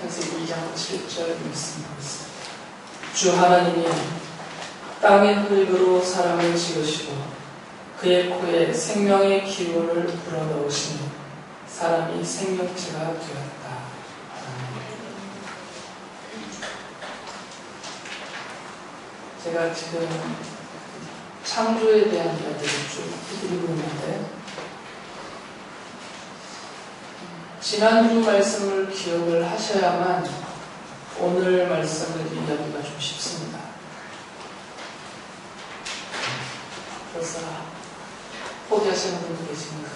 창세기 2장 7절 말씀하고 있습니다. 주 하나님이 땅의 흙으로 사람을 지으시고 그의 코에 생명의 기운을 불어넣으시니 사람이 생명체가 되었다. 제가 지금 창조에 대한 이야기를 쭉 해드리고 있는데 지난주 말씀을 기억을 하셔야만 오늘 말씀을 이야기가 좀 쉽습니다. 그래서 포기하시는 분도 계십니다.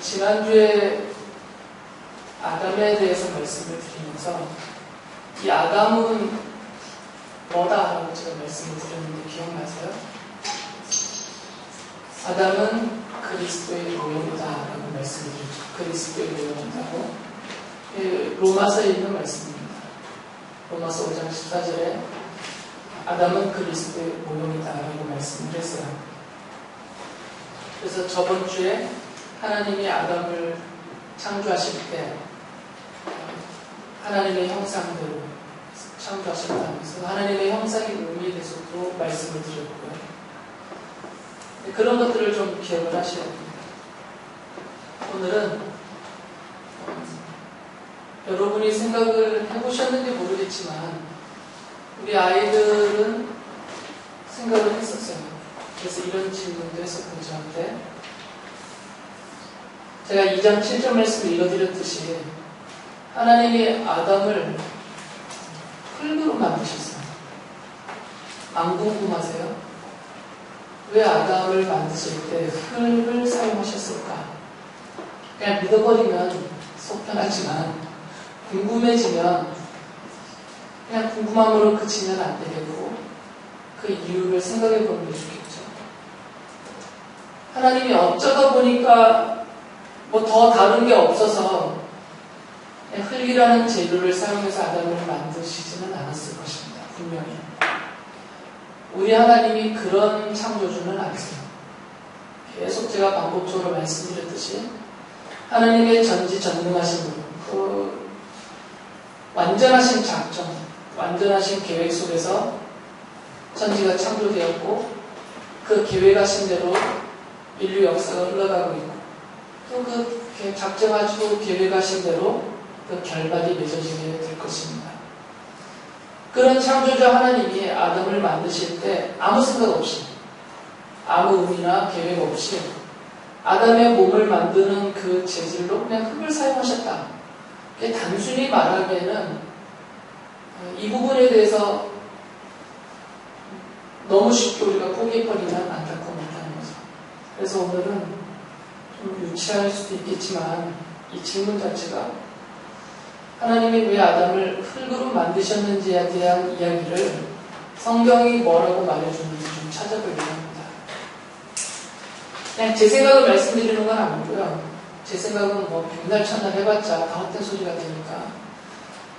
지난주에 아담에 대해서 말씀을 드리면서 이 아담은 뭐다라고 제가 말씀을 드렸는데 기억나세요? 아담은 그리스도의 모형이다라고 말씀을 드렸죠. 그리스도의 모형이다고 로마서에 있는 말씀입니다. 로마서 5장 14절에 아담은 그리스도의 모형이다라고 말씀을 했어요. 그래서 저번 주에 하나님이 아담을 창조하실 때 하나님의 형상대로 창조하셨다면서 하나님의 형상의 의미에 대해서도 말씀을 드렸고요. 그런 것들을 좀 기억을 하셔야 됩니다. 오늘은 여러분이 생각을 해보셨는지 모르겠지만 우리 아이들은 생각을 했었어요. 그래서 이런 질문도 했었고 저한테 제가 2장 7절 말씀을 읽어드렸듯이 하나님이 아담을 흙으로 만드셨어요. 안 궁금하세요? 왜 아담을 만드실 때 흙을 사용하셨을까? 그냥 믿어버리면 속 편하지만 궁금해지면 그냥 궁금함으로 그치면 안 되겠고 그 이유를 생각해 보는 게 좋겠죠. 하나님이 어쩌다 보니까 뭐 더 다른 게 없어서 흙이라는 재료를 사용해서 아담을 만드시지는 않았을 것입니다. 분명히. 우리 하나님이 그런 창조주는 아니세요. 계속 제가 반복적으로 말씀드렸듯이 하나님의 전지전능하신 분, 그 완전하신 작정, 완전하신 계획 속에서 천지가 창조되었고 그 계획하신 대로 인류 역사가 흘러가고 있고 또 그 작정하시고 계획하신 대로 그 결말이 맺어지게 될 것입니다. 그런 창조주 하나님이 아담을 만드실 때 아무 생각 없이 아무 의미나 계획 없이 아담의 몸을 만드는 그 재질로 그냥 흙을 사용하셨다. 단순히 말하기에는 이 부분에 대해서 너무 쉽게 우리가 포기해버리면 안타까워 못하는 거죠. 그래서 오늘은 좀 유치할 수도 있겠지만 이 질문 자체가 하나님이 왜 아담을 흙으로 만드셨는지에 대한 이야기를 성경이 뭐라고 말해주는지 좀 찾아보려고 합니다. 그냥 제 생각을 말씀드리는 건 아니고요. 제 생각은 뭐 백날 천날 해봤자 다 헛된 소리가 되니까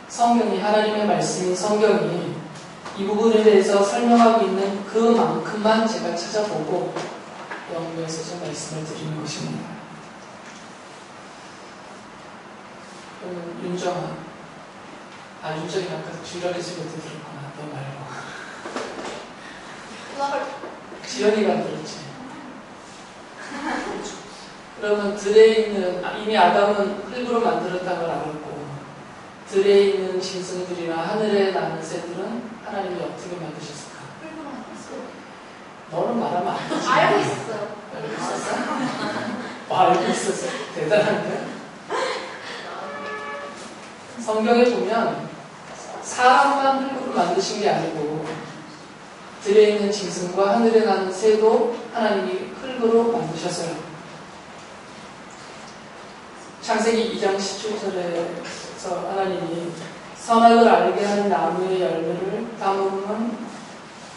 성경이 하나님의 말씀인 성경이 이 부분에 대해서 설명하고 있는 그만큼만 제가 찾아보고 연구해서 좀 말씀을 드리는 것입니다. 윤정아, 윤정이 아까 주일학교 집에 들었구나. 너 말고. 지연이가 들었지. 그러면 들에 있는 이미 아담은 흙으로 만들었다는 걸 알았고 들에 있는 짐승들이나 하늘에 나는 새들은 하나님이 어떻게 만드셨을까? 흙으로 만들었어요. 너는 말하면 안 되지. 알고 있었어요. 알고 있었어? 알고 있었어. 대단한데? 성경에 보면 사람만 흙으로 만드신 게 아니고 들에 있는 짐승과 하늘에 나는 새도 하나님이 흙으로 만드셨어요. 창세기 2장 17절에서 하나님이 선악을 알게 하는 나무의 열매를 따먹으면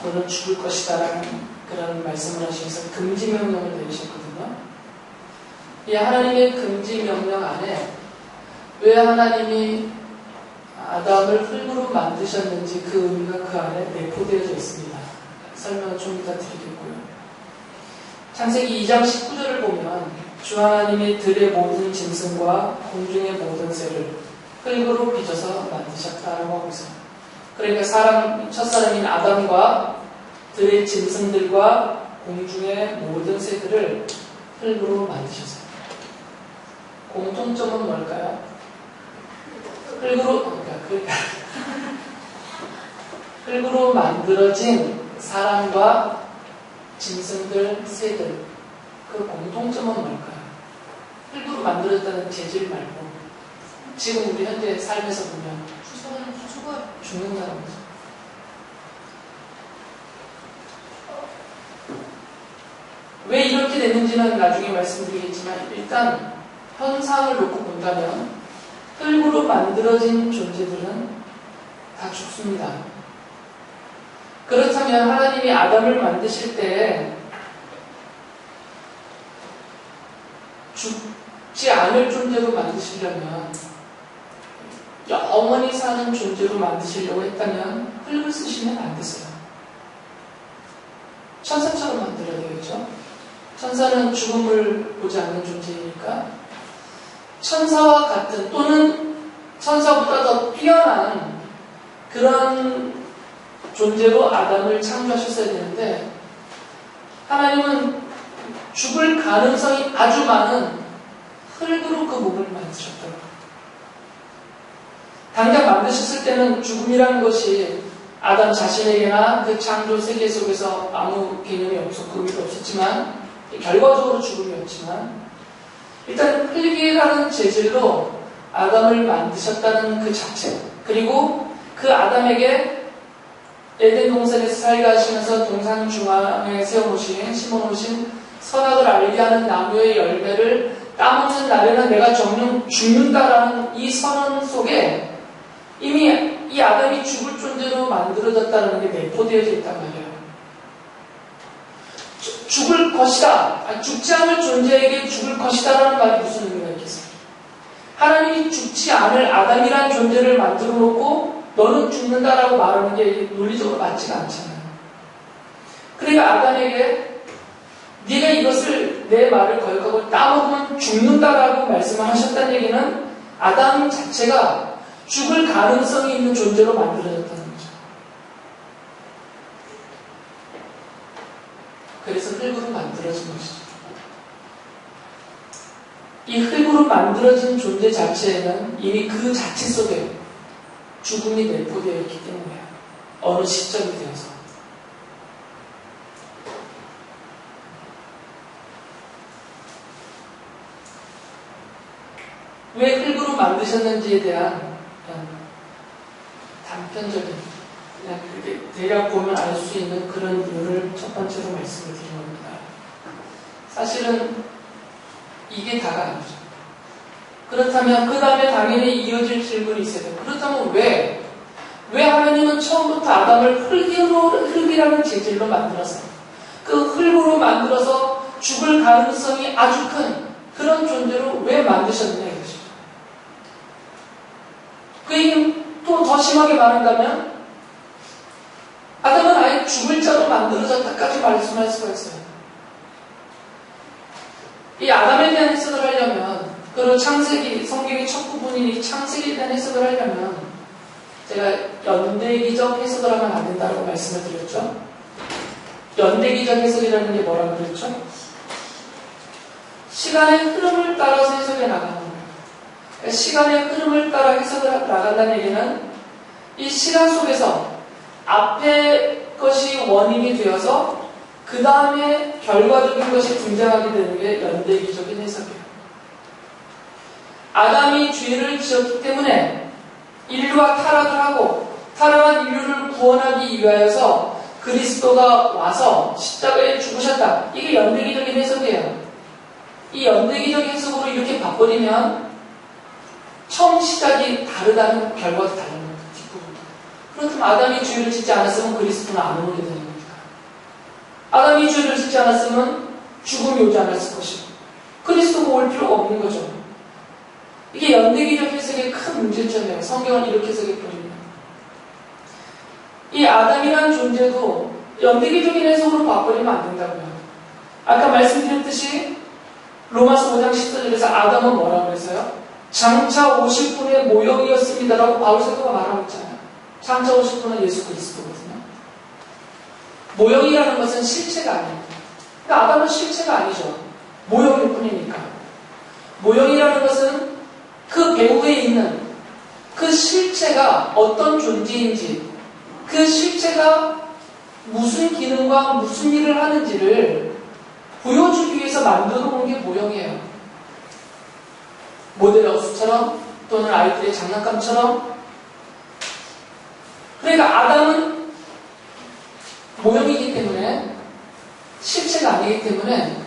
너는 죽을 것이다 라는 그런 말씀을 하시면서 금지 명령을 내리셨거든요. 이 하나님의 금지 명령 안에 왜 하나님이 아담을 흙으로 만드셨는지 그 의미가 그 안에 내포되어져 있습니다. 설명을 좀 이따 드리겠고요. 창세기 2장 19절을 보면 주 하나님이 들의 모든 짐승과 공중의 모든 새를 흙으로 빚어서 만드셨다라고 하고 있어요. 그러니까 첫사람인 아담과 들의 짐승들과 공중의 모든 새들을 흙으로 만드셨어요. 공통점은 뭘까요? 흙으로 만들어진 사람과 짐승들, 새들, 그 공통점은 뭘까요? 흙으로 만들어졌다는 재질 말고 지금 우리 현재 삶에서 보면 죽는다는 거죠. 왜 이렇게 됐는지는 나중에 말씀드리겠지만 일단 현상을 놓고 본다면 흙으로 만들어진 존재들은 다 죽습니다. 그렇다면 하나님이 아담을 만드실 때 죽지 않을 존재로 만드시려면 영원히 사는 존재로 만드시려고 했다면 흙을 쓰시면 안 됐어요. 천사처럼 만들어야 되겠죠. 천사는 죽음을 보지 않는 존재이니까 천사와 같은 또는 천사보다 더 뛰어난 그런 존재로 아담을 창조하셨어야 되는데 하나님은 죽을 가능성이 아주 많은 흙으로 그 몸을 만드셨더라고요. 당장 만드셨을 때는 죽음이라는 것이 아담 자신에게나 그 창조 세계 속에서 아무 개념이 없었고 의미도 없었지만 결과적으로 죽음이었지만 일단 흙이라는 재질로 아담을 만드셨다는 그 자체 그리고 그 아담에게 에덴 동산에서 살게 하시면서 동산 중앙에 세워놓으신 심어놓으신 선악을 알게 하는 나무의 열매를 따먹는 날에는 내가 정녕 죽는다라는 이 선언 속에 이미 이 아담이 죽을 존재로 만들어졌다는 게 내포되어져 있단 말이에요. 죽을 것이다. 죽지 않을 존재에게 죽을 것이다라는 말이 무슨 의미가 있겠어요? 하나님이 죽지 않을 아담이라는 존재를 만들어 놓고 너는 죽는다라고 말하는 게 논리적으로 맞지가 않잖아요. 그러니까 아담에게 네가 이것을 내 말을 거역하고 따먹으면 죽는다라고 말씀을 하셨다는 얘기는 아담 자체가 죽을 가능성이 있는 존재로 만들어졌다는 거죠. 그래서 흙으로 만들어진 것이죠. 이 흙으로 만들어진 존재 자체에는 이미 그 자체 속에 죽음이 내포되어 있기 때문에 어느 시점이 되어서 왜 흙으로 만드셨는지에 대한 단편적인 그냥 그렇게 대략 보면 알 수 있는 그런 이유를 첫 번째로 말씀을 드린 겁니다. 사실은 이게 다가 아니죠. 그렇다면 그 다음에 당연히 이어질 질문이 있어야 돼요. 그렇다면 왜 하나님은 처음부터 아담을 흙이라는 재질로 만들었어요? 그 흙으로 만들어서 죽을 가능성이 아주 큰 그런 존재로 왜 만드셨느냐 이것이죠. 그 얘기는 또 더 심하게 말한다면 아담은 아예 죽을 자로 만들어졌다까지 말씀할 수가 있어요. 이 아담에 대한 해석을 하려면 그리고 창세기, 성경의 첫 부분인 창세기에 대한 해석을 하려면 제가 연대기적 해석을 하면 안 된다고 말씀을 드렸죠. 연대기적 해석이라는 게 뭐라고 그랬죠? 시간의 흐름을 따라서 해석해 나가는 거예요. 그러니까 시간의 흐름을 따라 해석을 나간다는 얘기는 이 시간 속에서 앞에 것이 원인이 되어서 그 다음에 결과적인 것이 등장하게 되는 게 연대기적인 해석이에요. 아담이 죄를 지었기 때문에 인류가 타락을 하고 타락한 인류를 구원하기 위하여서 그리스도가 와서 십자가에 죽으셨다. 이게 연대기적인 해석이에요. 이 연대기적인 해석으로 이렇게 바꿔리면 처음 시작이 다르다는 결과도 다른 겁니다. 그렇다면 아담이 죄를 짓지 않았으면 그리스도는 안 오게 되는 겁니다. 아담이 죄를 짓지 않았으면 죽음이 오지 않았을 것이고 그리스도가 올 필요가 없는 거죠. 이게 연대기적 해석의 큰 문제점이에요. 성경을 이렇게 해석해버립니다. 이 아담이라는 존재도 연대기적인 해석으로 바꿔리면 안 된다고요. 아까 말씀드렸듯이 로마서 5장 14절에서 아담은 뭐라고 했어요? 장차 오실 분의 모형이었습니다라고 바울 사도가 말하고 있잖아요. 장차 오실 분은 예수 그리스도거든요. 모형이라는 것은 실체가 아닙니다. 그러니까 아담은 실체가 아니죠. 모형일 뿐이니까. 모형이라는 것은 그 배후에 있는 그 실체가 어떤 존재인지, 그 실체가 무슨 기능과 무슨 일을 하는지를 보여주기 위해서 만들어 놓은 게 모형이에요. 모델 어수처럼 또는 아이들의 장난감처럼. 그러니까 아담은 모형이기 때문에, 실체가 아니기 때문에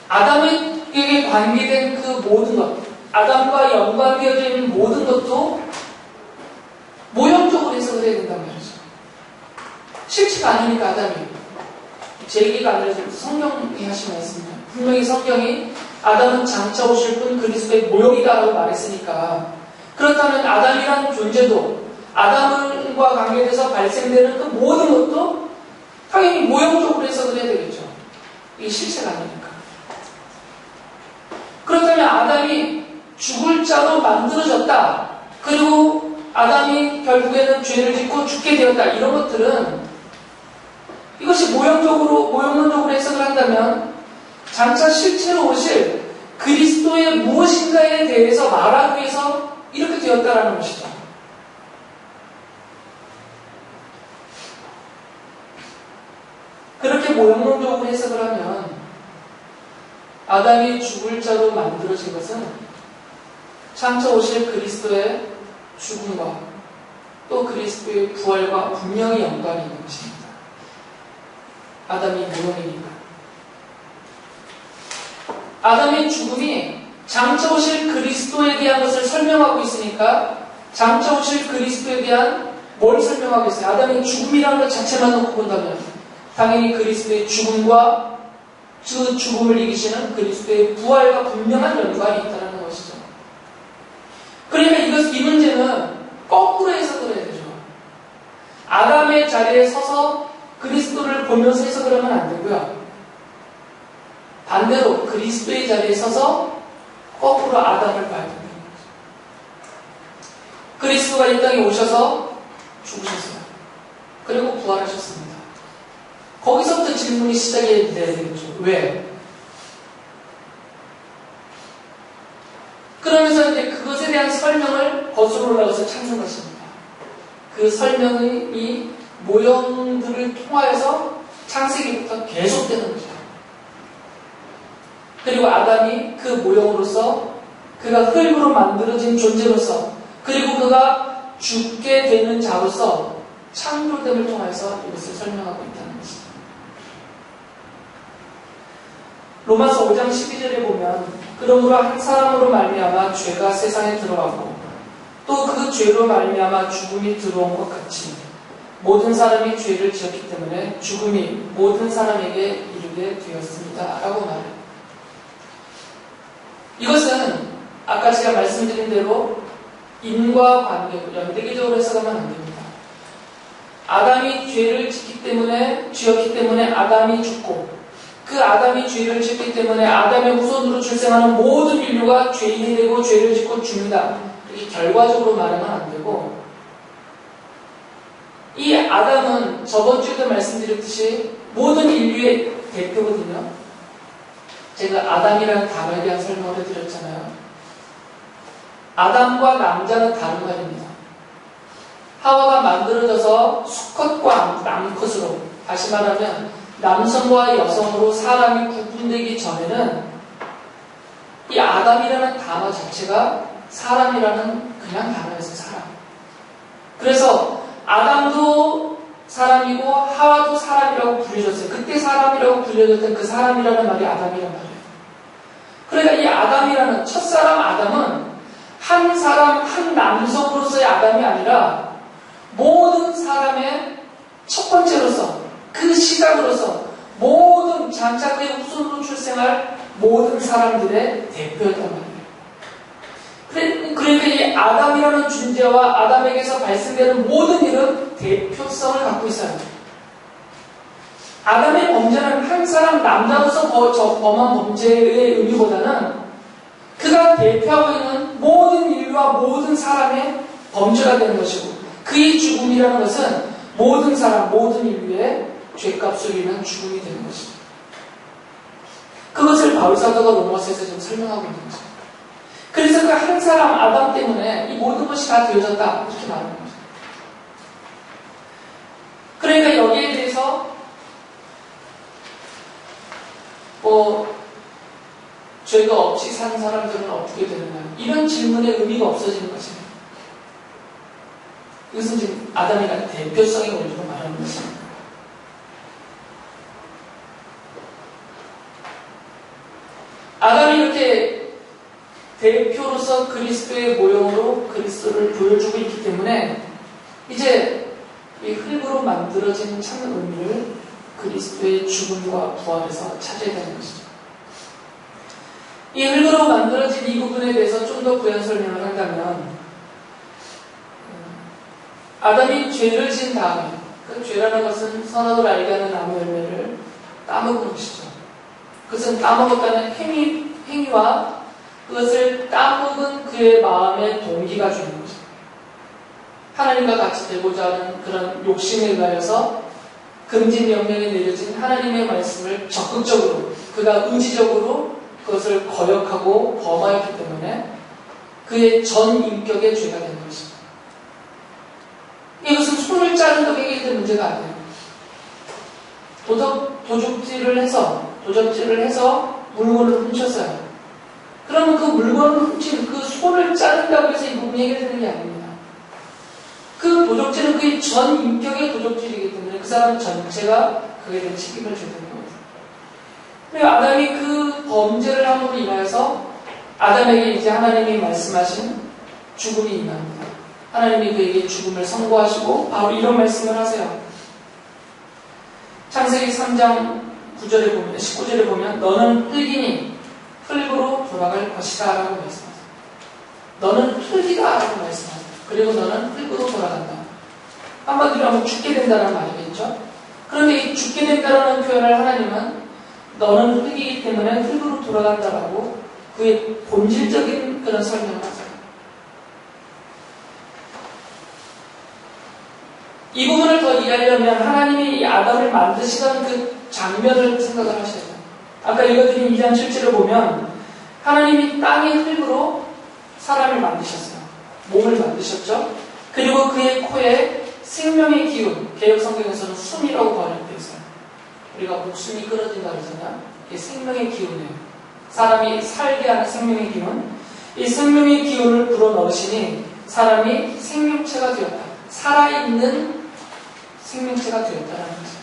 아담에게 관계된 그 모든 것, 아담과 연관되어져 있는 모든 것도 모형적으로 해석을 해야 된단 말이죠. 실체가 아니니까 아담이. 제 얘기가 아니라 성경이 하신 말씀이에요. 분명히 성경이 아담은 장차 오실 분 그리스도의 모형이다라고 말했으니까, 그렇다면 아담이라는 존재도 아담과 관계돼서 발생되는 그 모든 것도 당연히 모형적으로 해석을 해야 되겠죠. 이게 실체가 아니니까. 그렇다면 아담이 죽을 자로 만들어졌다. 그리고 아담이 결국에는 죄를 짓고 죽게 되었다. 이런 것들은 이것이 모형론적으로 해석을 한다면 장차 실체로 오실 그리스도의 무엇인가에 대해서 말하기 위해서 이렇게 되었다라는 것이죠. 그렇게 모형론적으로 해석을 하면 아담이 죽을 자로 만들어진 것은 장차 오실 그리스도의 죽음과 또 그리스도의 부활과 분명히 연관이 있는 것입니다. 아담이 모형이니까. 아담의 죽음이 장차 오실 그리스도에 대한 것을 설명하고 있으니까 장차 오실 그리스도에 대한 뭘 설명하고 있어요? 아담의 죽음이라는 것 자체만 놓고 본다면 당연히 그리스도의 죽음과 그 죽음을 이기시는 그리스도의 부활과 분명한 연관이 있다는 것이죠. 그러니까 이 문제는 거꾸로 해석을 해야 되죠. 아담의 자리에 서서 그리스도를 보면서 해석을 하면 안 되고요. 반대로 그리스도의 자리에 서서 거꾸로 아담을 봐야 된다는 거죠. 그리스도가 이 땅에 오셔서 죽으셨어요. 그리고 부활하셨습니다. 거기서부터 질문이 시작이 돼야 되겠죠. 왜? 그러면서 이제 그것에 대한 설명을 거슬러 올라가서 찾는 것입니다. 그 설명이 모형들을 통하여서 창세기부터 계속되는 거죠. 그리고 아담이 그 모형으로서 그가 흙으로 만들어진 존재로서 그리고 그가 죽게 되는 자로서 창조됨을 통해서 이것을 설명하고 있다는 것입니다. 로마서 5장 12절에 보면 그러므로 한 사람으로 말미암아 죄가 세상에 들어가고 또 그 죄로 말미암아 죽음이 들어온 것 같이 모든 사람이 죄를 지었기 때문에 죽음이 모든 사람에게 이르게 되었습니다. 라고 말해요. 이것은 아까 제가 말씀드린 대로 인과 관계로 연대기적으로 해석하면 안 됩니다. 아담이 죄를 지었기 때문에 아담이 죽고 그 아담이 죄를 짓기 때문에 아담의 후손으로 출생하는 모든 인류가 죄인이 되고 죄를 짓고 죽는다. 이렇게 결과적으로 말하면 안 되고 이 아담은 저번 주에도 말씀드렸듯이 모든 인류의 대표거든요. 제가 아담이라는 단어에 대한 설명을 해드렸잖아요. 아담과 남자는 다른 말입니다. 하와가 만들어져서 수컷과 남컷으로, 다시 말하면 남성과 여성으로 사람이 구분되기 전에는 이 아담이라는 단어 자체가 사람이라는 그냥 단어였어요. 사람. 그래서 아담도 사람이고 하와도 사람이라고 불려졌어요. 그때 사람이라고 불려졌던 그 사람이라는 말이 아담이란 말이에요. 그러니까 이 아담이라는 첫사람 아담은 한 사람, 한 남성으로서의 아담이 아니라 모든 사람의 첫 번째로서 그 시작으로서 모든 장차 그의 후손으로 출생할 모든 사람들의 대표였단 말이에요. 그러니까 이 아담이라는 존재와 아담에게서 발생되는 모든 일은 대표성을 갖고 있어요. 아담의 범죄는 한 사람 남자로서 범한 범죄의 의미보다는 그가 대표하고 있는 모든 인류와 모든 사람의 범죄가 되는 것이고, 그의 죽음이라는 것은 모든 사람, 모든 인류의 죄값을 위한 죽음이 되는 것입니다. 그것을 바울사도가 로마서에서 지금 설명하고 있는 것입니다. 그래서 그 한 사람 아담 때문에 이 모든 것이 다 되어졌다 이렇게 말하는 거죠. 그러니까 여기에 대해서 죄가 없이 산 사람들은 어떻게 되느냐, 이런 질문의 의미가 없어지는 것입니다. 이것은 지금 아담이 대표성의 원리로 말하는 것입니다. 아담이 이렇게 대표로서 그리스도의 모형으로 그리스도를 보여주고 있기 때문에 이제 이 흙으로 만들어진 참 의미를 그리스도의 죽음과 부활에서 찾아야 되는 것이죠. 이 흙으로 만들어진 이 부분에 대해서 좀 더 부연 설명을 한다면, 아담이 죄를 지은 다음에, 그 죄라는 것은 선악을 알게 하는 나무 열매를 따먹은 것이죠. 그것은 따먹었다는 행위와 그것을 따먹은 그의 마음의 동기가 주는 거죠. 하나님과 같이 되고자 하는 그런 욕심에 의하여서 금지 명령에 내려진 하나님의 말씀을 적극적으로, 그가 의지적으로 그것을 거역하고 범하였기 때문에 그의 전 인격의 죄가 되는 것입니다. 이것은 손을 자른다고 해결될 문제가 아니에요. 도적질을 해서 물건을 훔쳤어요. 그러면 그 물건을 훔친 그 손을 자른다고 해서 이 부분이 해결되는 게 아닙니다. 그 도적질은 그의 전 인격의 도적질이기 때문에 그 사람 전체가 그에 대한 책임을 져야 되는 겁니다. 그리고 아담이 그 범죄를 함으로 인하여서 아담에게 이제 하나님이 말씀하신 죽음이 임합니다. 하나님이 그에게 죽음을 선고하시고 바로 이런 말씀을 하세요. 창세기 3장 9절에 보면, 19절에 보면 너는 흙이니 흙으로 돌아갈 것이다 라고 말씀하세요. 너는 흙이다 라고 말씀하세요. 그리고 너는 흙으로 돌아간다. 한마디로 하면 죽게 된다는 말이겠죠. 그런데 이 죽게 된다는 표현을 하나님은 너는 흙이기 때문에 흙으로 돌아간다라고 그의 본질적인 그런 설명을 하세요. 이 부분을 더 이해하려면 하나님이 이 아담을 만드시던 그 장면을 생각을 하셔야 돼요. 아까 읽어드린 2장 7절을 보면 하나님이 땅의 흙으로 사람을 만드셨어요. 몸을 만드셨죠. 그리고 그의 코에 생명의 기운, 개역 성경에서는 숨이라고 번역되어 있어요. 우리가 목숨이 끊어진다 그러잖아요. 이게 생명의 기운이에요. 사람이 살게 하는 생명의 기운. 이 생명의 기운을 불어넣으시니 사람이 생명체가 되었다. 살아있는 생명체가 되었다는 거죠.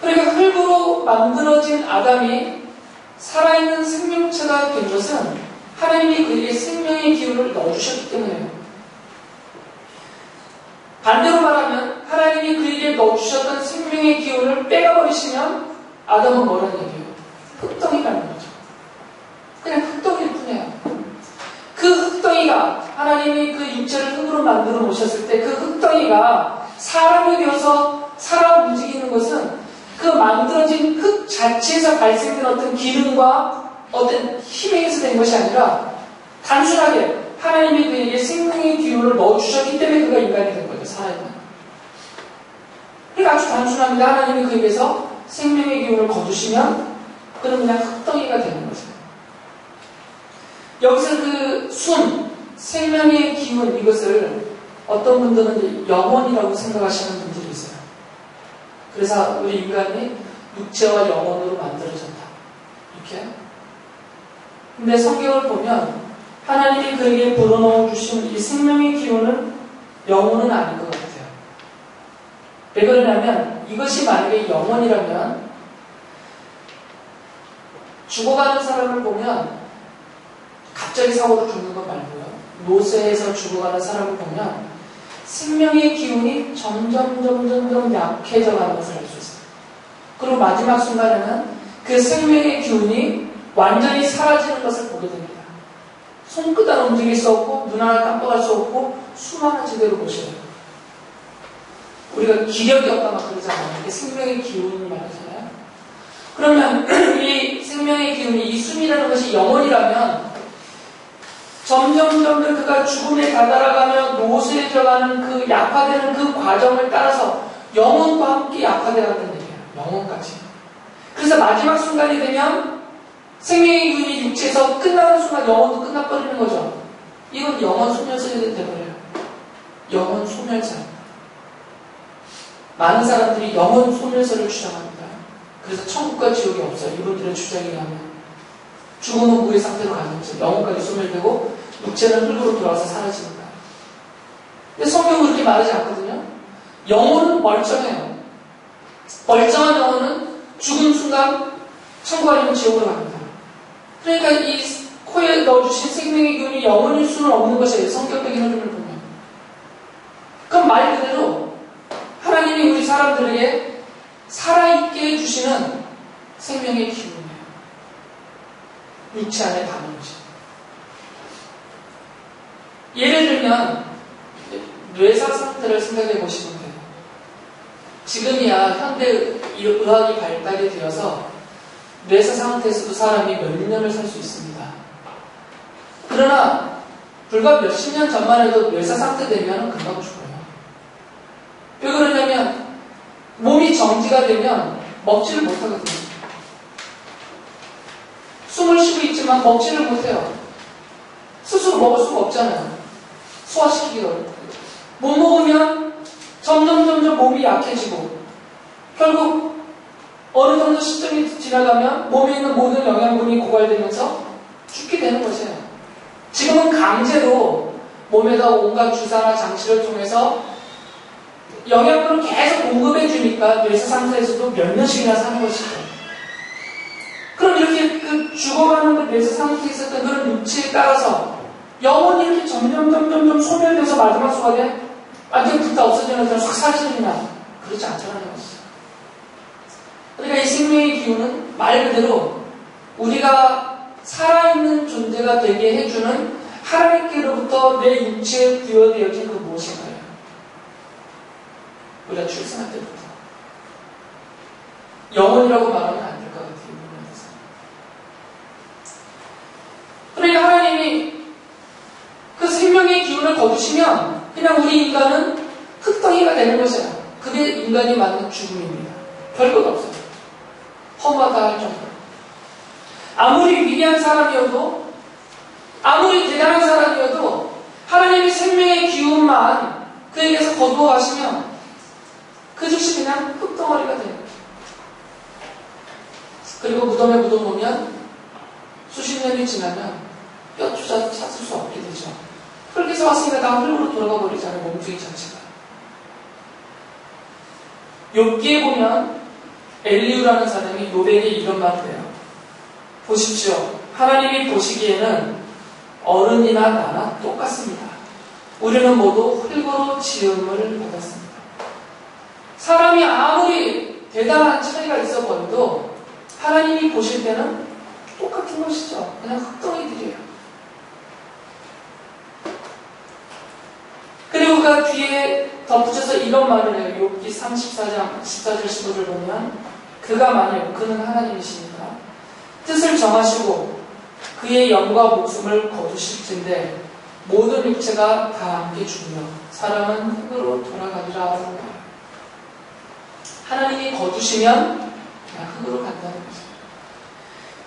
그러니까 흙으로 만들어진 아담이 살아있는 생명체가 된 것은 하나님이 그에게 생명의 기운을 넣어주셨기 때문에요. 반대로 말하면 하나님이 그에게 넣어주셨던 생명의 기운을 빼가버리시면 아담은 뭐라는 얘기예요? 흙덩이라는 거죠. 그냥 흙덩이일 뿐이에요. 그 흙덩이가 하나님이 그 육체를 흙으로 만들어 놓으셨을 때 그 흙덩이가 사람이 되어서 살아 움직이는 것은 그 만들어진 흙 자체에서 발생된 어떤 기능과 어떤 힘에 의해서 된 것이 아니라 단순하게 하나님이 그에게 생명의 기운을 넣어주셨기 때문에 그가 인간이 된 거예요. 살아있는. 그러니까 아주 단순합니다. 하나님이 그에게서 생명의 기운을 거두시면 그는 그냥 흙덩이가 되는 거죠. 여기서 그 숨, 생명의 기운, 이것을 어떤 분들은 영혼이라고 생각하시는 분들이 있어요. 그래서 우리 인간이 육체와 영혼으로 만들어졌다. 이렇게. 근데 성경을 보면 하나님이 그에게 불어넣어 주신 이 생명의 기운은 영혼은 아닌 것 같아요. 왜 그러냐면 이것이 만약에 영혼이라면 죽어가는 사람을 보면 갑자기 사고로 죽는 것 말고요. 노쇠해서 죽어가는 사람을 보면 생명의 기운이 점점 약해져가는 것을 알 수 있어요. 그리고 마지막 순간에는 그 생명의 기운이 완전히 사라지는 것을 보게 됩니다. 손끝 하나 움직일 수 없고 눈 하나 깜빡할 수 없고 숨 하나 제대로 못 쉬어요. 우리가 기력이 없다 막 그러잖아요. 이게 생명의 기운이 말하잖아요. 그러면 이 생명의 생명의 기운이 이 숨이라는 것이 영혼이라면 점점 그가 죽음에 다다라가며 노쇠에 들어가는 그 약화되는 그 과정을 따라서 영혼과 함께 약화되어간다는 얘기예요. 영혼까지. 그래서 마지막 순간이 되면 생명의 기운이 육체에서 끝나는 순간 영혼도 끝나버리는 거죠. 이건 영혼 소멸설이 되어버려요. 영혼 소멸설. 많은 사람들이 영혼 소멸설을 주장합니다. 그래서 천국과 지옥이 없어요. 이분들의 주장에 의하면. 죽음은 무의 상태로 가는 거죠. 영혼까지 소멸되고 육체는 흙으로 돌아와서 사라집니다. 근데 성경은 그렇게 말하지 않거든요. 영혼은 멀쩡해요. 멀쩡한 영혼은 죽은 순간 천국 아니면 지옥으로 갑니다. 그러니까 이 코에 넣어주신 생명의 기운이 영혼일 수는 없는 것이에요. 성격적인 흐름을 보면. 그럼 말 그대로 하나님이 우리 사람들에게 살아있게 해주시는 생명의 기운이에요. 육체 안에 담은 것이. 예를 들면 뇌사 상태를 생각해 보시면 돼요. 지금이야 현대 의학이 발달이 되어서 뇌사 상태에서도 사람이 몇 년을 살 수 있습니다. 그러나 불과 몇십 년 전만 해도 뇌사 상태 되면 금방 죽어요. 왜 그러냐면 몸이 정지가 되면 먹지를 못하거든요. 숨을 쉬고 있지만 먹지를 못해요. 스스로 먹을 수가 없잖아요. 소화시키기가 어렵고. 못 먹으면 점점 몸이 약해지고 결국 어느 정도 시점이 지나가면 몸에 있는 모든 영양분이 고갈되면서 죽게 되는 것이에요. 지금은 강제로 몸에다 온갖 주사나 장치를 통해서 영양분을 계속 공급해 주니까 뇌사 상태에서도 몇 년씩이나 사는 것이죠. 그럼 이렇게 그 죽어가는 그 뇌사 상태에 있었던 그런 육체에 따라서 영혼이 이렇게 점점 소멸돼서 마지막 순간에 완전히 불타 없어지는 것처럼 확 사라지느냐? 그렇지 않다는 것이죠. 그러니까 이 생명의 기운은 말 그대로 우리가 살아있는 존재가 되게 해주는 하나님께로부터 내 육체에 부여되어진 그 무엇인가요? 우리가 출생할 때부터. 영혼이라고 말하면 안 될 것 같아요. 그러니까 하나님이 그 생명의 기운을 거두시면 그냥 우리 인간은 흙덩이가 되는 것이에요. 그게 인간이 맞는 죽음입니다. 별것 없어요. 허무하다 할 정도로. 아무리 위대한 사람이어도 아무리 대단한 사람이어도 하나님의 생명의 기운만 그에게서 거두어 가시면 그 즉시 그냥 흙덩어리가 돼요. 그리고 무덤에 묻어놓으면 수십 년이 지나면 뼈조차 찾을 수 없게 되죠. 흙에서 왔으니까 다 흙으로 돌아가 버리잖아요. 몸뚱이 자체가. 욥기에 보면 엘리우라는 사람이 욥에게 이런 말을 해요. 보십시오. 하나님이 보시기에는 어른이나 나나 똑같습니다. 우리는 모두 흙으로 지음을 받았습니다. 사람이 아무리 대단한 차이가 있어 보여도 하나님이 보실 때는 똑같은 것이죠. 그냥 흙덩이들이에요. 그리고 그 뒤에 덧붙여서 이런 말을 해요. 욥기 34장 14절 15절 보면 그가 만일 그는 하나님이시니까 뜻을 정하시고 그의 영과 목숨을 거두실진데 모든 육체가 다 함께 죽으며 사람은 흙으로 돌아가리라. 하나님이 거두시면 그냥 흙으로 간다는 거죠.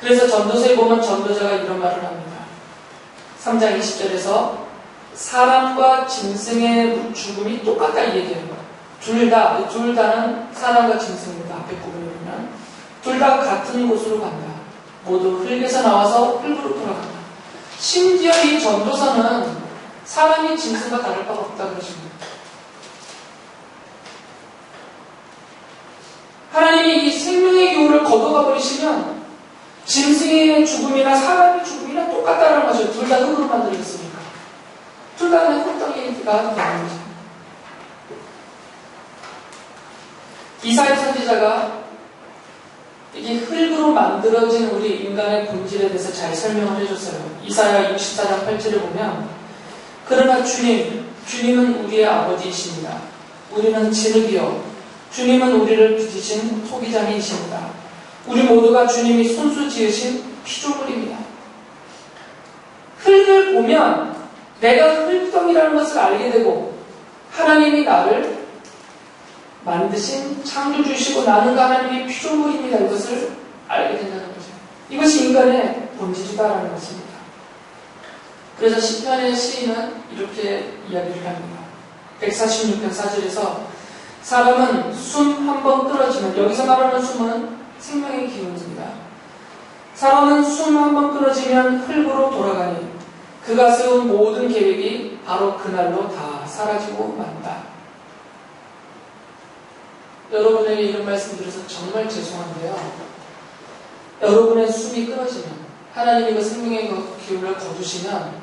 그래서 전도서에 보면 전도자가 이런 말을 합니다. 3장 20절에서 사람과 짐승의 죽음이 똑같다 이 얘기예요. 둘 다는 사람과 짐승입니다. 앞에 부분을 보면 둘 다 같은 곳으로 간다. 모두 흙에서 나와서 흙으로 돌아간다. 심지어 이 전도서는 사람이 짐승과 다를 바가 없다 그러십니다. 하나님이 이 생명의 기운을 거둬가 버리시면 짐승의 죽음이나 사람의 죽음이나 똑같다는 거죠. 둘 다 흙으로 만들어졌으니까. 둘 다 그냥 흙덩이가 되는 거죠. 이사야 선지자가 이게 흙으로 만들어진 우리 인간의 본질에 대해서 잘 설명을 해줬어요. 이사야 64장 8절에 보면 그러나 주님은 우리의 아버지이십니다. 우리는 진흙이요 주님은 우리를 빚으신 소기장이십니다. 우리 모두가 주님이 손수 지으신 피조물입니다. 흙을 보면 내가 흙덩이라는 것을 알게 되고 하나님이 나를 만드신 창조주시고 나는 하나님의 피조물입니다. 이것을 알게 된다는 거죠. 이것이 인간의 본질이다라는 것입니다. 그래서 시편의 시인은 이렇게 이야기를 합니다. 146편 4절에서 사람은 숨 한 번 끊어지면, 여기서 말하는 숨은 생명의 기운입니다. 사람은 숨 한 번 끊어지면 흙으로 돌아가니 그가 세운 모든 계획이 바로 그날로 다 사라지고 만다. 여러분에게 이런 말씀 드려서 정말 죄송한데요. 여러분의 숨이 끊어지면, 하나님이 그 생명의 기운을 거두시면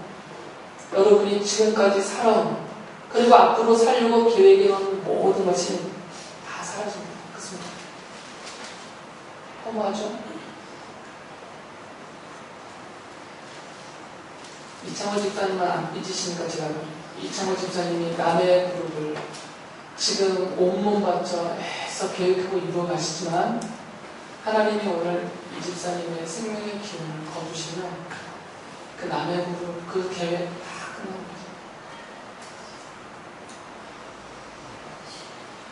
여러분이 지금까지 살아온, 그리고 앞으로 살려고 계획해온 모든 것이 다 사라집니다. 그렇습니다. 허무하죠? 이창호 집사님은 안 삐지시니까 제가, 이창호 집사님이 남의 그룹을 지금 온몸 바쳐 애써 계획하고 이루어가시지만 하나님이 오늘 이 집사님의 생명의 기운을 거두시면 그 남의 그룹, 그 계획 다 끝난 거죠.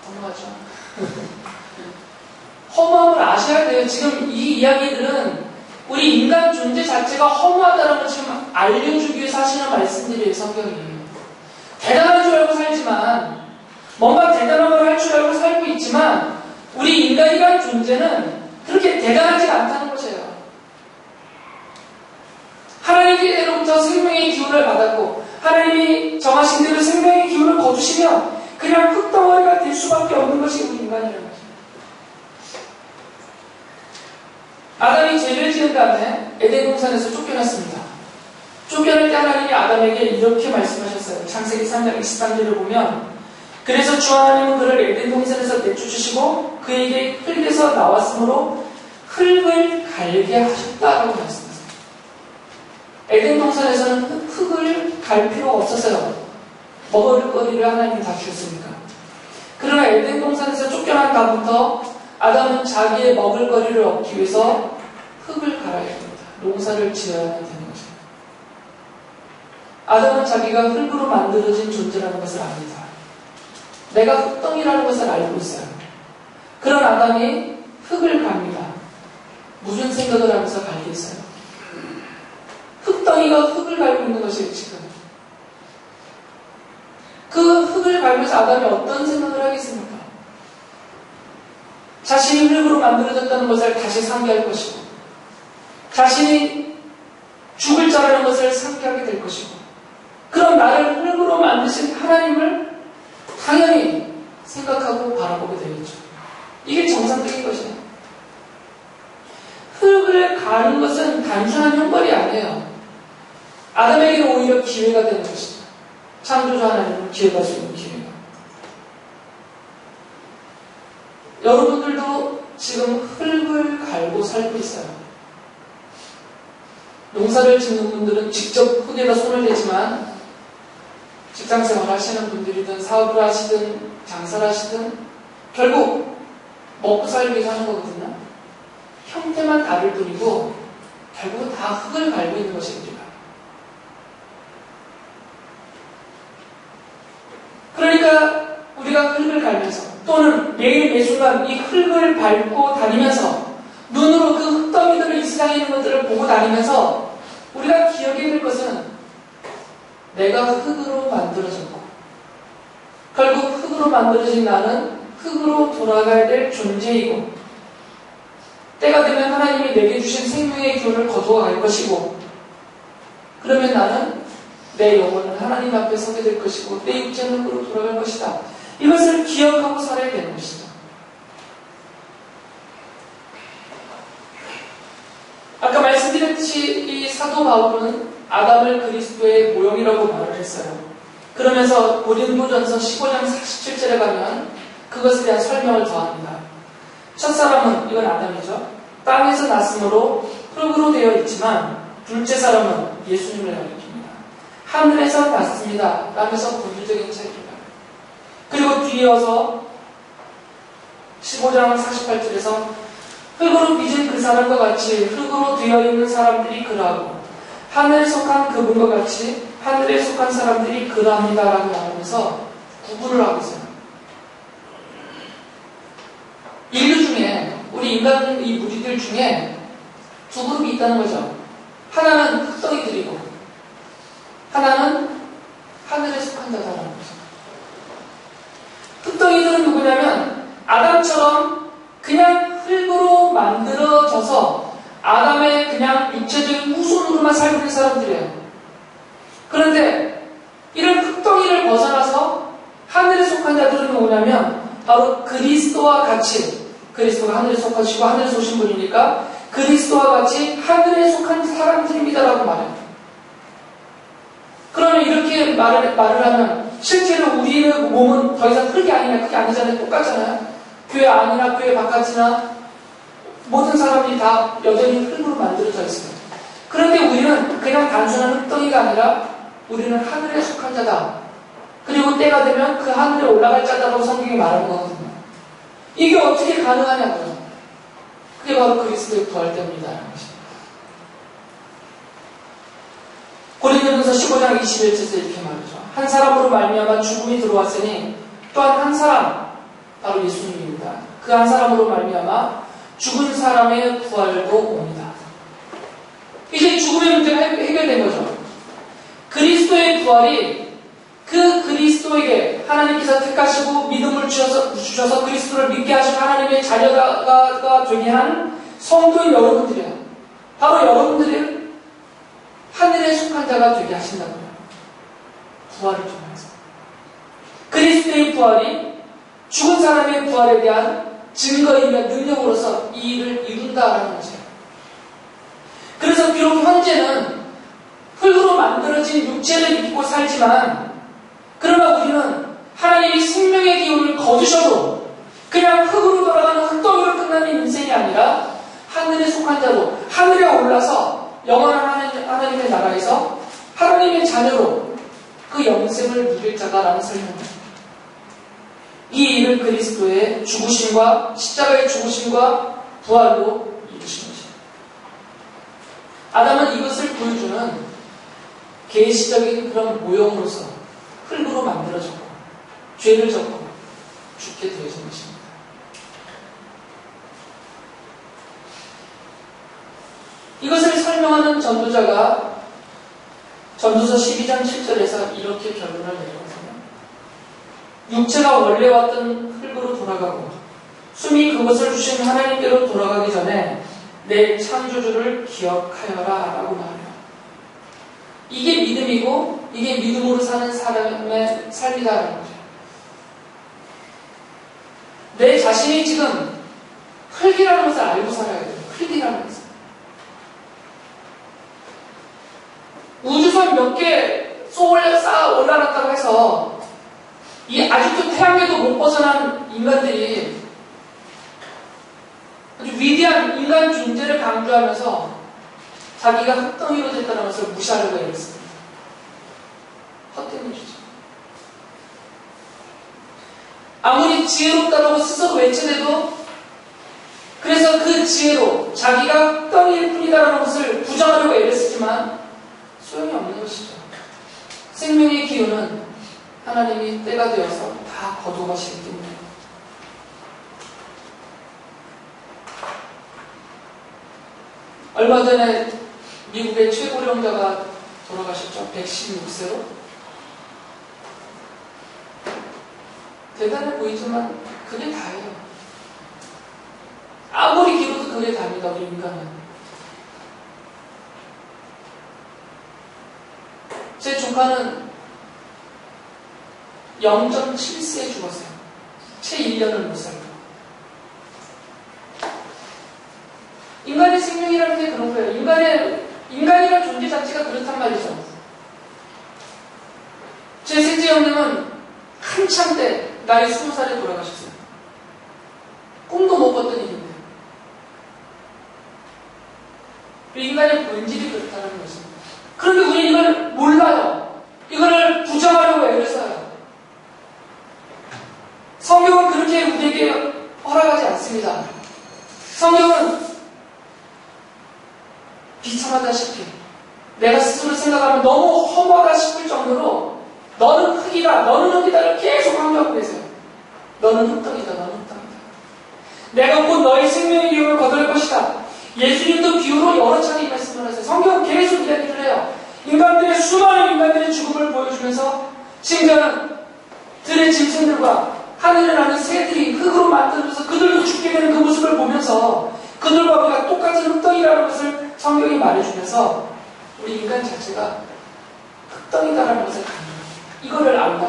허무하죠? 허무함을 아셔야 돼요. 지금 이 이야기들은 우리 인간 존재 자체가 허무하다는 걸 지금 알려주기 위해서 하시는 말씀들이에요. 성경이. 대단한 줄 알고 살지만, 뭔가 대단한 걸 할 줄 알고 살고 있지만 우리 인간이라는 존재는 그렇게 대단하지 않다는 것이에요. 하나님께로부터 생명의 기운을 받았고 하나님이 정하신 대로 생명의 기운을 거두시면 그냥 흙덩어리가 될 수밖에 없는 것이 우리 인간이라는 것입니다. 아담이 죄를 지은 다음에 에덴 동산에서 쫓겨났습니다. 쫓겨날 때 하나님이 아담에게 이렇게 말씀하셨어요. 창세기 3장 23절을 보면, 그래서 주 하나님은 그를 에덴 동산에서 내쫓으시고 그에게 흙에서 나왔으므로 흙을 갈게 하셨다라고 말씀하세요. 에덴 동산에서는 흙을 갈 필요가 없었어요. 먹을 거리를 하나님이 다 주셨으니까. 그러나 에덴 동산에서 쫓겨난 다음부터 아담은 자기의 먹을 거리를 얻기 위해서 흙을 갈아야 됩니다. 농사를 지어야 되는 거죠. 아담은 자기가 흙으로 만들어진 존재라는 것을 압니다. 내가 흙덩이라는 것을 알고 있어요. 그런 아담이 흙을 갑니다. 무슨 생각을 하면서 갈겠어요? 흙덩이가 흙을 갈고 있는 것이에요, 지금. 그 흙을 갈면서 아담이 어떤 생각을 하겠습니까? 자신이 흙으로 만들어졌다는 것을 다시 상기할 것이고, 자신이 죽을 자라는 것을 상기하게 될 것이고, 그럼 나를 흙으로 만드신 하나님을 당연히 생각하고 바라보게 되겠죠. 이게 정상적인 것이에요. 흙을 가는 것은 단순한 형벌이 아니에요. 아담에게는 오히려 기회가 되는 것이죠. 창조주 하나님은 기회가 줄 수 있는 기회가. 여러분들도 지금 흙을 갈고 살고 있어요. 농사를 짓는 분들은 직접 흙에다 손을 대지만 직장생활 하시는 분들이든 사업을 하시든 장사를 하시든 결국 먹고 살기 위해서 하는 거거든요. 형태만 다를 뿐이고 결국은 다 흙을 갈고 있는 것입니다. 그러니까 우리가 흙을 갈면서 또는 매일 매순간 이 흙을 밟고 다니면서 눈으로 그 흙덩이들을, 이 세상에 있는 것들을 보고 다니면서 우리가 기억해야 될 것은 내가 흙으로 만들어졌고 결국 흙으로 만들어진 나는 흙으로 돌아가야 될 존재이고 때가 되면 하나님이 내게 주신 생명의 기운을 거두어 갈 것이고 그러면 나는 내 영혼은 하나님 앞에 서게 될 것이고 내 육체는 흙으로 돌아갈 것이다. 이것을 기억하고 살아야 되는 것이죠. 아까 말씀드렸듯이 이 사도 바울은 아담을 그리스도의 모형이라고 말을 했어요. 그러면서 고린도전서 15장 47절에 가면 그것에 대한 설명을 더합니다. 첫 사람은, 이건 아담이죠. 땅에서 났으므로 흙으로 되어 있지만 둘째 사람은 예수님을 가리킵니다. 하늘에서 났습니다. 라면서 본질적인 차이입니다. 그리고 뒤이어서 15장 48절에서 흙으로 빚은 그 사람과 같이 흙으로 되어 있는 사람들이 그러하고 하늘에 속한 그분과 같이 하늘에 속한 사람들이 그러합니다라고 말하면서 구분을 하고 있어요. 인류 중에 우리 인간 이 무리들 중에 두 그룹이 있다는 거죠. 하나는 흙덩이들이고 하나는 하늘에 속한 자다라는 거죠. 흙덩이들은 누구냐면 아담처럼 그냥 흙으로 만들어져서 아담의 그냥 육체적인 후손으로만 살고 있는 사람들이에요. 그런데 이런 흙덩이를 벗어나서 하늘에 속한 자들은 누구냐면 바로 그리스도와 같이, 그리스도가 하늘에 속하시고 하늘에 쏘신 분이니까 그리스도와 같이 하늘에 속한 사람들입니다라고 말해요. 그러면 이렇게 말을 하면 실제로 우리의 몸은 더 이상 흙이 아니냐, 그게 아니잖아요. 똑같잖아요. 교회 안이나 교회 바깥이나 모든 사람들이 다 여전히 흙으로 만들어져 있어요. 그런데 우리는 그냥 단순한 흙덩이가 아니라 우리는 하늘에 속한 자다. 그리고 때가 되면 그 하늘에 올라갈 자다라고 성경이 말하는 거거든요. 이게 어떻게 가능하냐고요. 그게 바로 그리스도의 부활 때문이다라는 것입니다. 고린도전서 15장 21절에서 이렇게 말하죠. 한 사람으로 말미암아 죽음이 들어왔으니 또한 한 사람, 바로 예수님입니다. 그 한 사람으로 말미암아 죽은 사람의 부활도 옵니다. 이제 죽음의 문제가 해결된 거죠. 그리스도의 부활이 그 그리스도에게 하나님께서 택하시고 믿음을 주셔서 그리스도를 믿게 하신 하나님의 자녀가 되게 한 성도인 여러분들이에요. 바로 여러분들을 하늘에 속한 자가 되게 하신다고요. 부활을 통해서. 그리스도의 부활이 죽은 사람의 부활에 대한 증거이며 능력으로서 이 일을 이룬다라는 거죠. 그래서 비록 현재는 흙으로 만들어진 육체를 입고 살지만 그러나 우리는 하나님이 생명의 기운을 거두셔도 그냥 흙으로 돌아가는 흙덩이로 끝나는 인생이 아니라 하늘에 속한 자로 하늘에 올라서 영원한 하나님의 나라에서 하나님의 자녀로 그 영생을 누릴 자다라는 설명입니다. 이 일을 그리스도의 죽으심과 십자가의 죽으심과 부활로 이루신 것입니다. 아담은 이것을 보여주는 계시적인 그런 모형으로서 흙으로 만들어졌고 죄를 졌고 죽게 되어진 것입니다. 이것을 설명하는 전도자가 전도서 12장 7절에서 이렇게 결론을 내리거든요. 육체가 원래 왔던 흙으로 돌아가고 숨이 그것을 주신 하나님께로 돌아가기 전에 내 창조주를 기억하여라 라고 말해요. 이게 믿음이고 이게 믿음으로 사는 사람의 삶이다라는 거죠. 내 자신이 지금 흙이라는 것을 알고 살아야 돼요. 흙이라는 것을. 우주선 몇 개 쌓아 올라갔다고 해서 이 아직도 태양계도 못 벗어난 인간들이 아주 위대한 인간 존재를 강조하면서 자기가 흙덩이로 됐다는 것을 무시하려고 애쓰습니다. 헛된 일이죠. 아무리 지혜롭다고 스스로 외쳐대도 그래서 그 지혜로 자기가 흙덩이일 뿐이다라는 것을 부정하려고 애를 쓰지만 소용이 없는 것이죠. 생명의 기운은 하나님이 때가 되어서 다 거두어가시기 때문에. 얼마 전에 미국의 최고령자가 돌아가셨죠. 116세로. 대단해 보이지만 그게 다예요. 아무리 길어도 그게 답니다. 우리 인간은. 제 조카는 0.7세에 죽었어요. 채 1년을 못 살고. 인간의 생명이라는 게 그런 거예요. 인간이라는 존재 자체가 그렇단 말이죠. 제 셋째 형님은 한참 때, 나이 20살에 돌아가셨어요. 꿈도 못 꿨던 일인데. 인간의 본질이 그렇다는 것입니다. 그런데 우리 이걸 몰라요. 이거를 부정하려고 애를 써요. 성경은 그렇게 우리에게 허락하지 않습니다. 성경은 이후로 여러 차례 이 말씀을 하세요. 성경은 계속 이야기를 해요. 인간들의 수많은 인간들의 죽음을 보여주면서 심지어는 들의 짐승들과 하늘에 나는 새들이 흙으로 만들어서 그들도 죽게 되는 그 모습을 보면서 그들과 우리가 똑같은 흙덩이라는 것을 성경이 말해주면서 우리 인간 자체가 흙덩이다라는 것을 강조해요. 이거를 안다.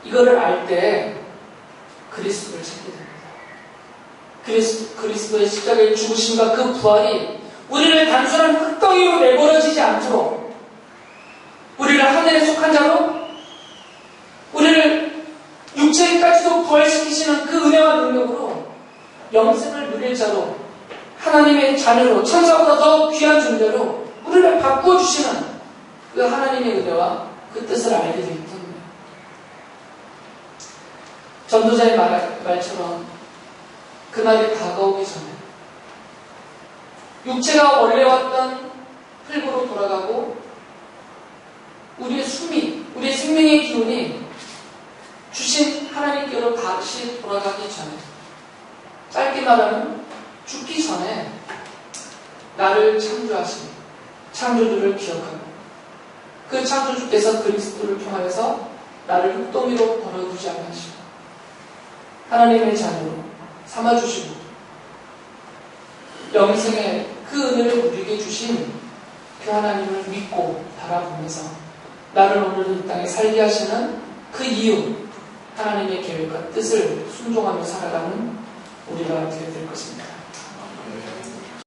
이거를 알 때 그리스도를 찾게 됩니다. 그리스도의 십자가의 죽으심과 그 부활이 우리를 단순한 흙덩이로 내버려지지 않도록 우리를 하늘에 속한 자로 우리를 육체까지도 부활시키시는 그 은혜와 능력으로 영생을 누릴 자로 하나님의 자녀로 천사보다 더 귀한 존재로 우리를 바꾸어 주시는 그 하나님의 은혜와 그 뜻을 알게 되기 때문에 전도자의 말처럼 그날이 다가오기 전에 육체가 원래 왔던 흙으로 돌아가고 우리의 숨이, 우리의 생명의 기운이 주신 하나님께로 다시 돌아가기 전에 짧게 말하면 죽기 전에 나를 창조하신 창조주를 기억하고 그 창조주께서 그리스도를 통하여서 나를 흙동이로 버려두지 않으시고 하나님의 자녀로 삼아주시고 영생의 그 은혜를 우리에게 주신 그 하나님을 믿고 바라보면서 나를 오늘 이 땅에 살게 하시는 그 이유 하나님의 계획과 뜻을 순종하며 살아가는 우리가 되어야 될 것입니다.